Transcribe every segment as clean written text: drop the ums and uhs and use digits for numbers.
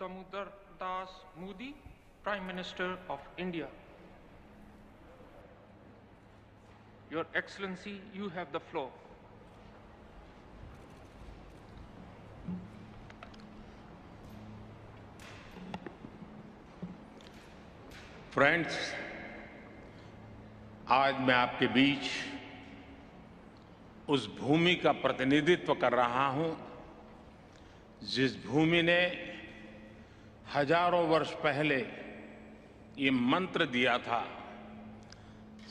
Damodar Das Modi, Prime Minister of India. Your Excellency, you have the floor. Friends, आज मैं आपके बीच उस भूमि का प्रतिनिधित्व कर रहा हूं जिस भूमि ने हजारों वर्ष पहले ये मंत्र दिया था,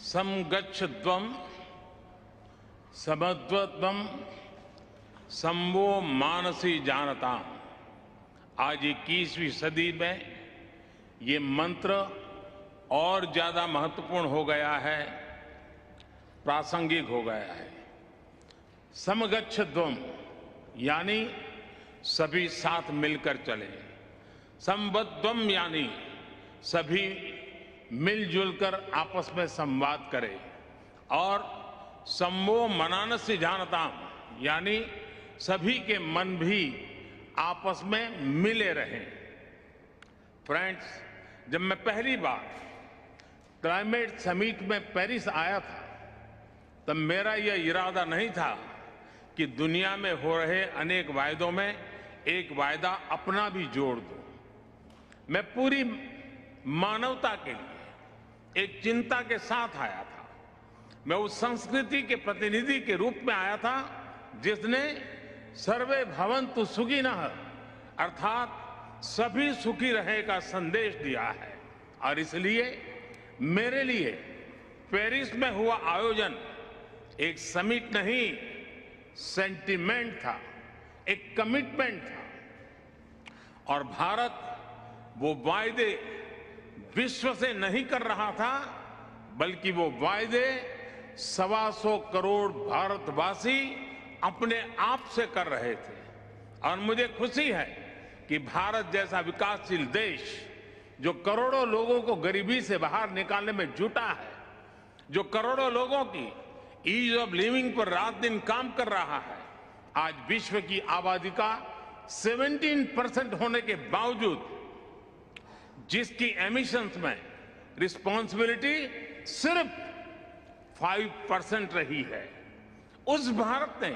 समगच्छध्वं समध्वत्वं संवो मानसी जानताम। आज 21वीं सदी में ये मंत्र और ज्यादा महत्वपूर्ण हो गया है, प्रासंगिक हो गया है। समगच्छध्वं यानी सभी साथ मिलकर चले, संवध्वं यानी सभी मिलजुल कर आपस में संवाद करें, और संवो मनानसी जानताम यानी सभी के मन भी आपस में मिले रहें। फ्रेंड्स, जब मैं पहली बार क्लाइमेट समिट में पेरिस आया था, तब मेरा यह इरादा नहीं था कि दुनिया में हो रहे अनेक वायदों में एक वायदा अपना भी जोड़ दूं। मैं पूरी मानवता के लिए एक चिंता के साथ आया था। मैं उस संस्कृति के प्रतिनिधि के रूप में आया था जिसने सर्वे भवन्तु सुखिनः अर्थात सभी सुखी रहे का संदेश दिया है। और इसलिए मेरे लिए पेरिस में हुआ आयोजन एक समिट नहीं, सेंटिमेंट था, एक कमिटमेंट था। और भारत वो वायदे विश्व से नहीं कर रहा था, बल्कि वो वायदे 125 करोड़ भारतवासी अपने आप से कर रहे थे। और मुझे खुशी है कि भारत जैसा विकासशील देश जो करोड़ों लोगों को गरीबी से बाहर निकालने में जुटा है, जो करोड़ों लोगों की ईज ऑफ लिविंग पर रात दिन काम कर रहा है, आज विश्व की आबादी का 17% होने के बावजूद जिसकी एमिशंस में रिस्पॉन्सिबिलिटी सिर्फ 5% रही है, उस भारत ने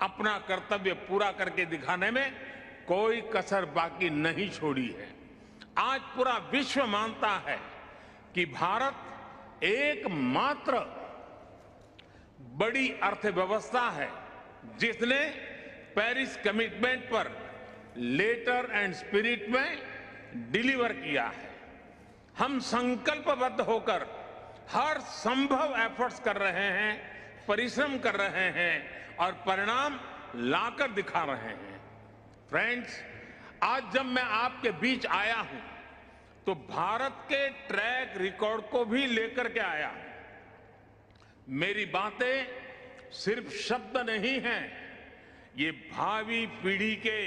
अपना कर्तव्य पूरा करके दिखाने में कोई कसर बाकी नहीं छोड़ी है। आज पूरा विश्व मानता है कि भारत एकमात्र बड़ी अर्थव्यवस्था है जिसने पेरिस कमिटमेंट पर लेटर एंड स्पिरिट में डिलीवर किया है। हम संकल्पबद्ध होकर हर संभव एफर्ट्स कर रहे हैं, परिश्रम कर रहे हैं और परिणाम लाकर दिखा रहे हैं। फ्रेंड्स, आज जब मैं आपके बीच आया हूं तो भारत के ट्रैक रिकॉर्ड को भी लेकर के आया। मेरी बातें सिर्फ शब्द नहीं हैं, ये भावी पीढ़ी के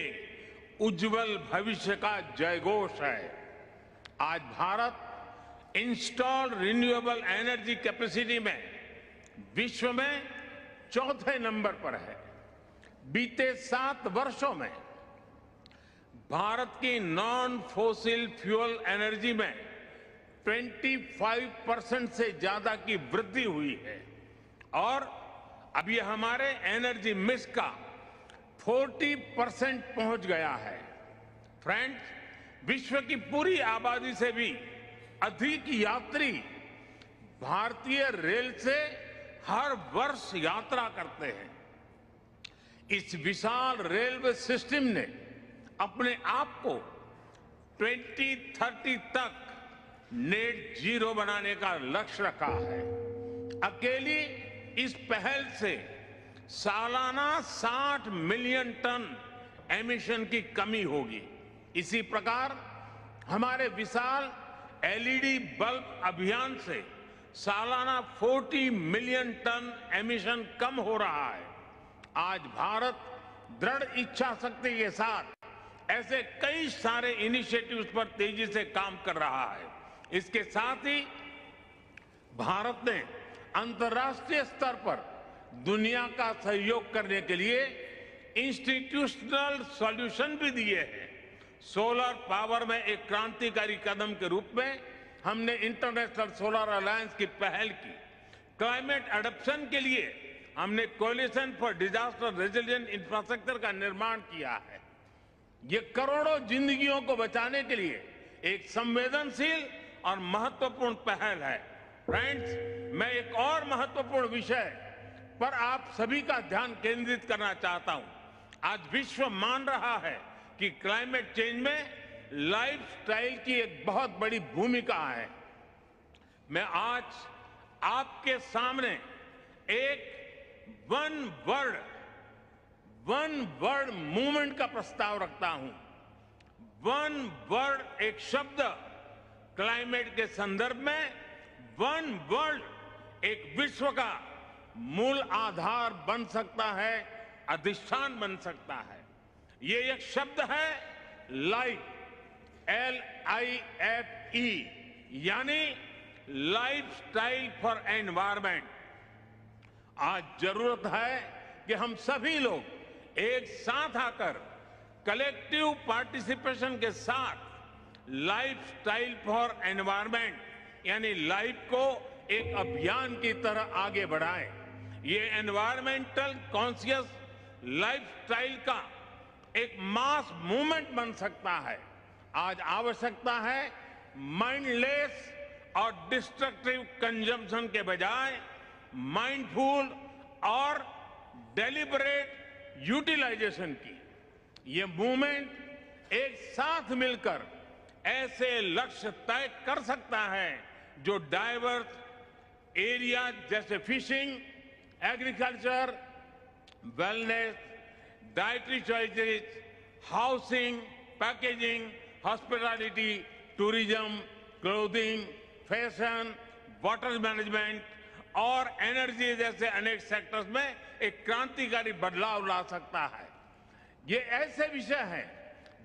उज्जवल भविष्य का जयघोष है। आज Bharat installed renewable energy capacity में विश्व में चौथे नंबर पर है। बीते 7 वर्षों में भारत की नॉन फॉसिल फ्यूल एनर्जी में 25% से ज्यादा की वृद्धि हुई है, और अब ये हमारे एनर्जी मिक्स का 40% पहुंच गया है। फ्रेंड्स, विश्व की पूरी आबादी से भी अधिक यात्री भारतीय रेल से हर वर्ष यात्रा करते हैं। इस विशाल रेलवे सिस्टम ने अपने आप को 2030 तक नेट जीरो बनाने का लक्ष्य रखा है। अकेली इस पहल से सालाना 60 मिलियन टन एमिशन की कमी होगी। इसी प्रकार हमारे विशाल एलईडी बल्ब अभियान से सालाना 40 मिलियन टन एमिशन कम हो रहा है। आज भारत दृढ़ इच्छा शक्ति के साथ ऐसे कई सारे इनिशिएटिव्स पर तेजी से काम कर रहा है। इसके साथ ही भारत ने अंतर्राष्ट्रीय स्तर पर दुनिया का सहयोग करने के लिए इंस्टीट्यूशनल सॉल्यूशन भी दिए हैं। सोलर पावर में एक क्रांतिकारी कदम के रूप में हमने इंटरनेशनल सोलर अलायंस की पहल की। क्लाइमेट एडप्शन के लिए हमने coalition for disaster resilient infrastructure का निर्माण किया है। ये करोड़ों जिंदगियों को बचाने के लिए एक संवेदनशील और महत्वपूर्ण पहल है। फ्रेंड्स, मैं एक और महत्वपूर्ण विषय पर आप सभी का ध्यान केंद्रित करना चाहता हूं। आज विश्व मान रहा है कि क्लाइमेट चेंज में लाइफस्टाइल की एक बहुत बड़ी भूमिका है। मैं आज आपके सामने एक वन वर्ड मूवमेंट का प्रस्ताव रखता हूं। वन वर्ड एक शब्द क्लाइमेट के संदर्भ में वन वर्ल्ड एक विश्व का मूल आधार बन सकता है, अधिष्ठान बन सकता है। ये एक शब्द है लाइफ, LIFE, यानी लाइफस्टाइल फॉर एनवायरमेंट। आज जरूरत है कि हम सभी लोग एक साथ आकर कलेक्टिव पार्टिसिपेशन के साथ लाइफस्टाइल फॉर एनवायरमेंट यानी लाइफ को एक अभियान की तरह आगे बढ़ाएं। ये एनवायरमेंटल कॉन्शियस लाइफस्टाइल का एक मास मूवमेंट बन सकता है। आज आवश्यकता है माइंडलेस और डिस्ट्रक्टिव कंजम्पशन के बजाय माइंडफुल और डेलिबरेट यूटिलाइजेशन की। ये मूवमेंट एक साथ मिलकर ऐसे लक्ष्य तय कर सकता है जो डाइवर्स एरिया जैसे fishing, agriculture, wellness, dietary choices, housing, packaging, hospitality, tourism, clothing, fashion, water management और एनर्जी जैसे अनेक सेक्टर्स में एक क्रांतिकारी बदलाव ला सकता है। ये ऐसे विषय हैं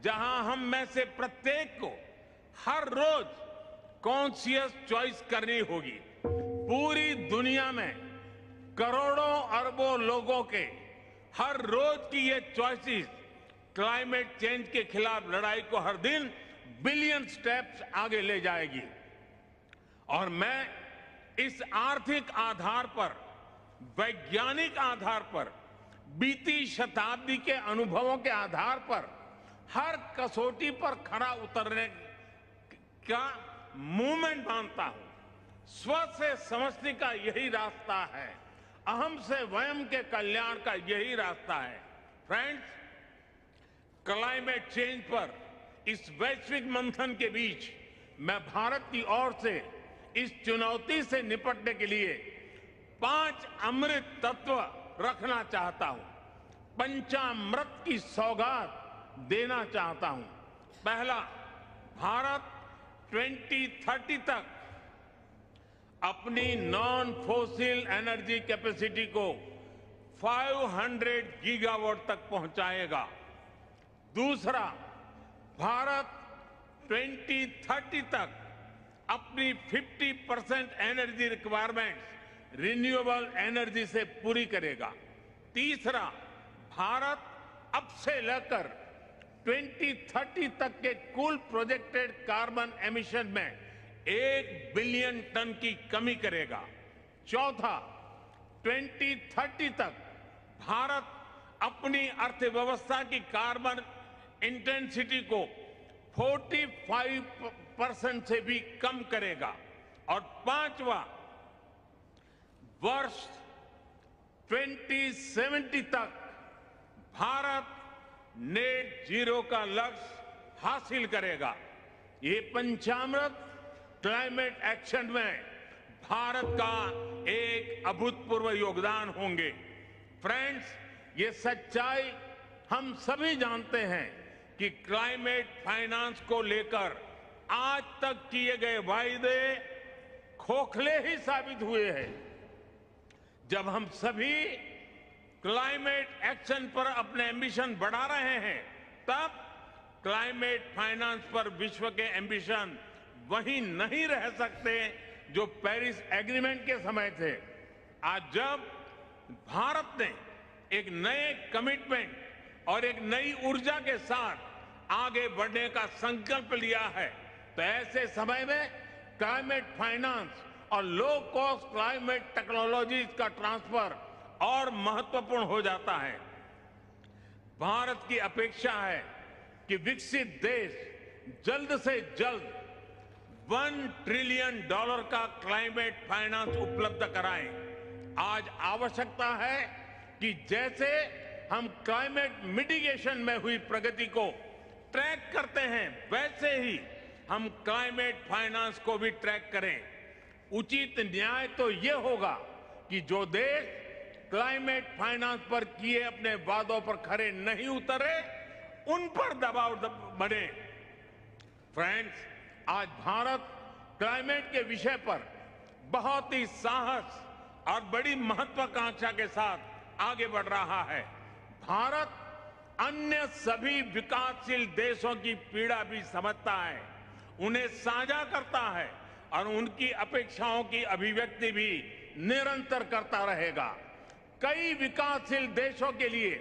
जहां हम में से प्रत्येक को हर रोज कॉन्शियस चॉइस करनी होगी। पूरी दुनिया में करोड़ों अरबों लोगों के हर रोज की ये चॉइसेस क्लाइमेट चेंज के खिलाफ लड़ाई को हर दिन बिलियन स्टेप्स आगे ले जाएगी। और मैं इस आर्थिक आधार पर, वैज्ञानिक आधार पर, बीती शताब्दी के अनुभवों के आधार पर हर कसौटी पर खरा उतरने का मूवमेंट मानता हूं। स्व से समझने का यही रास्ता है, अहम से वयम के कल्याण का यही रास्ता है। फ्रेंड्स, क्लाइमेट चेंज पर इस वैश्विक मंथन के बीच मैं भारत की ओर से इस चुनौती से निपटने के लिए 5 अमृत तत्व रखना चाहता हूं, पंचामृत की सौगात देना चाहता हूं। पहला, भारत 2030 तक अपनी नॉन फोसिल एनर्जी कैपेसिटी को 500 गीगावाट तक पहुंचाएगा। दूसरा, भारत 2030 तक अपनी 50% एनर्जी रिक्वायरमेंट्स रिन्यूएबल एनर्जी से पूरी करेगा। तीसरा, भारत अब से लेकर 2030 तक के कुल प्रोजेक्टेड कार्बन एमिशन में 1 बिलियन टन की कमी करेगा। चौथा, 2030 तक भारत अपनी अर्थव्यवस्था की कार्बन इंटेंसिटी को 45% से भी कम करेगा। और पांचवा, वर्ष 2070 तक भारत नेट जीरो का लक्ष्य हासिल करेगा। ये पंचामृत क्लाइमेट एक्शन में भारत का एक अभूतपूर्व योगदान होंगे। फ्रेंड्स, ये सच्चाई हम सभी जानते हैं कि क्लाइमेट फाइनेंस को लेकर आज तक किए गए वायदे खोखले ही साबित हुए हैं। जब हम सभी क्लाइमेट एक्शन पर अपने एम्बिशन बढ़ा रहे हैं, तब क्लाइमेट फाइनेंस पर विश्व के एम्बिशन वहीं नहीं रह सकते जो पेरिस एग्रीमेंट के समय थे। आज जब भारत ने एक नए कमिटमेंट और एक नई ऊर्जा के साथ आगे बढ़ने का संकल्प लिया है, तो ऐसे समय में क्लाइमेट फाइनेंस और लो कॉस्ट क्लाइमेट टेक्नोलॉजीज का ट्रांसफर और महत्वपूर्ण हो जाता है। भारत की अपेक्षा है कि विकसित देश जल्द से जल्द $1 ट्रिलियन का क्लाइमेट फाइनेंस उपलब्ध कराएं। आज आवश्यकता है कि जैसे हम क्लाइमेट मिटिगेशन में हुई प्रगति को ट्रैक करते हैं, वैसे ही हम क्लाइमेट फाइनेंस को भी ट्रैक करें। उचित न्याय तो ये होगा कि जो देश क्लाइमेट फाइनेंस पर किए अपने वादों पर खरे नहीं उतरे, उन पर दबाव बने। फ्रेंड्स, आज भारत क्लाइमेट के विषय पर बहुत ही साहस और बड़ी महत्वाकांक्षा के साथ आगे बढ़ रहा है। भारत अन्य सभी विकासशील देशों की पीड़ा भी समझता है, उन्हें साझा करता है और उनकी अपेक्षाओं की अभिव्यक्ति भी निरंतर करता रहेगा। कई विकासशील देशों के लिए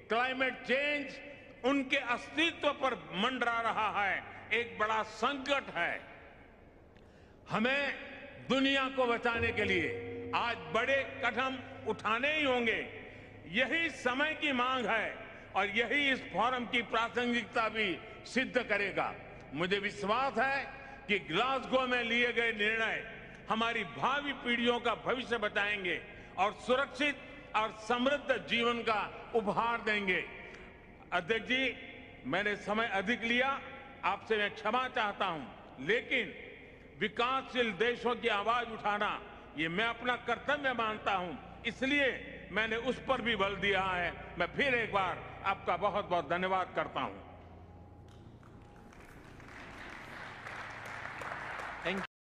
क्लाइमेट चेंज उनके अस्तित्व पर मंडरा रहा है, एक बड़ा संकट है। हमें दुनिया को बचाने के लिए आज बड़े कदम उठाने ही होंगे। यही समय की मांग है और यही इस फोरम की प्रासंगिकता भी सिद्ध करेगा। मुझे विश्वास है कि ग्लासगो में लिए गए निर्णय हमारी भावी पीढ़ियों का भविष्य बचाएंगे और सुरक्षित और समृद्ध जीवन का उपहार देंगे। अध्यक्ष जी, मैंने समय अधिक लिया, आपसे मैं क्षमा चाहता हूं, लेकिन विकासशील देशों की आवाज उठाना ये मैं अपना कर्तव्य मानता हूं, इसलिए मैंने उस पर भी बल दिया है। मैं फिर एक बार आपका बहुत बहुत धन्यवाद करता हूं।